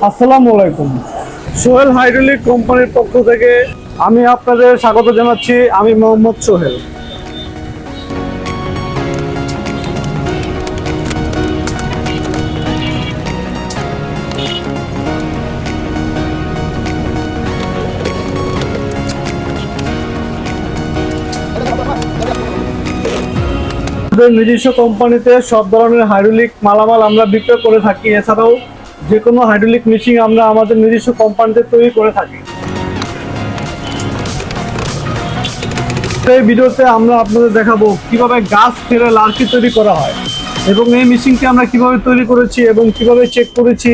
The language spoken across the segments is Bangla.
আসসালামু আলাইকুম। সোহেল হাইড্রোলিক কোম্পানির পক্ষ থেকে আমি আপনাদের স্বাগত জানাচ্ছি। আমি মোহাম্মদ সোহেল। আমাদের নিজস্ব কোম্পানিতে সব ধরনের হাইড্রোলিক মালামাল আমরা বিক্রয় করে থাকি। এছাড়াও যে কোনো হাইড্রোলিক মেশিন আমরা আমাদের নিজস্ব কোম্পানিতে তৈরি করে থাকি। এই ভিডিওতে আমরা আপনাদের দেখাবো কিভাবে গাছ ফেলে লার্কি তৈরি করা হয় এবং এই মেশিনটি আমরা কিভাবে তৈরি করেছি এবং কিভাবে চেক করেছি,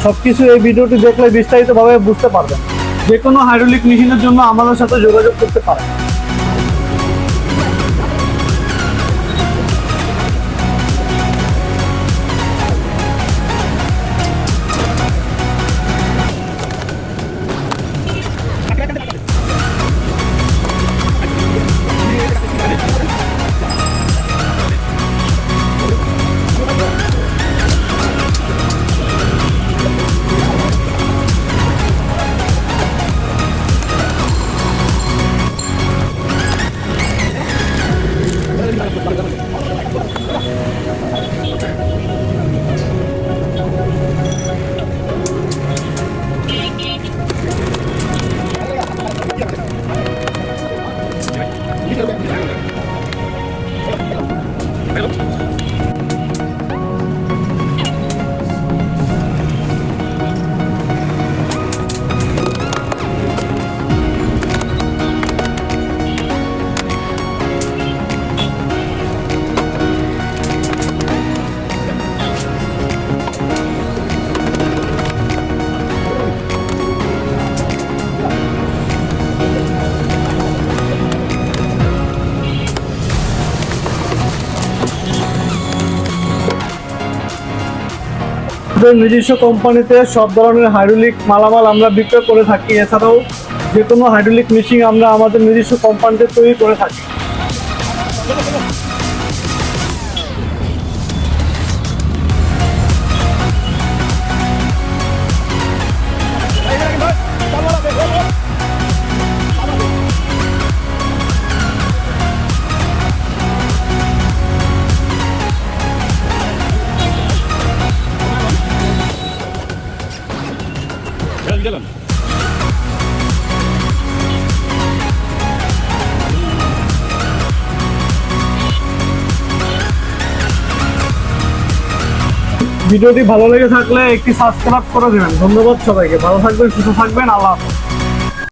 সবকিছু এই ভিডিওটি দেখলে বিস্তারিতভাবে বুঝতে পারবেন। যে কোনো হাইড্রোলিক মেশিনের জন্য আমাদের সাথে যোগাযোগ করতে পারেন। আমাদের নিজস্ব কোম্পানিতে সব ধরনের হাইড্রোলিক মালামাল আমরা বিক্রয় করে থাকি। এছাড়াও যে কোনো হাইড্রোলিক মেশিন আমরা আমাদের নিজস্ব কোম্পানিতে তৈরি করে থাকি। গেলাম ভিডিওটি ভালো লেগে থাকলে একটি সাবস্ক্রাইব করে দেবেন। ধন্যবাদ সবাইকে। ভালো থাকবেন, সুস্থ থাকবেন। আল্লাহ হাফেজ।